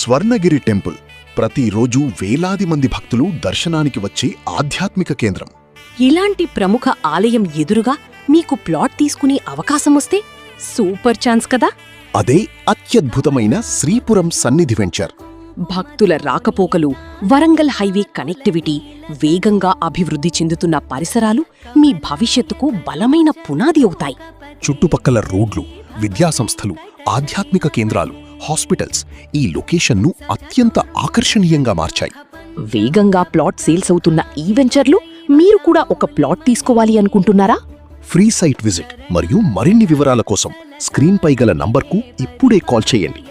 Swarnagiri temple ప్రతిరోజు వేలాది మంది భక్తులు దర్శనానికి వచ్చే ఆధ్యాత్మిక కేంద్రం. ఇలాంటి ప్రముఖ ఆలయం ఎదురుగా మీకు ప్లాట్ తీసుకునే అవకాశమొస్తే సూపర్ ఛాన్స్ కదా. అదే అత్యద్భుతమైన శ్రీపురం సన్నిధి వెంచర్. భక్తుల రాకపోకలు, వరంగల్ హైవే కనెక్టివిటీ, వేగంగా అభివృద్ధి చెందుతున్న పరిసరాలు మీ భవిష్యత్తుకు బలమైన పునాది అవుతాయి. చుట్టుపక్కల రోడ్లు, విద్యాసంస్థలు, ఆధ్యాత్మిక కేంద్రాలు, హాస్పిటల్స్ ఈ లొకేషన్ను అత్యంత ఆకర్షణీయంగా మార్చాయి. వేగంగా ప్లాట్ సేల్స్ అవుతున్న ఈ వెంచర్లు మీరు కూడా ఒక ప్లాట్ తీసుకోవాలి అనుకుంటున్నారా? ఫ్రీ సైట్ విజిట్ మరియు మరిన్ని వివరాల కోసం స్క్రీన్పై గల నంబర్కు ఇప్పుడే కాల్ చేయండి.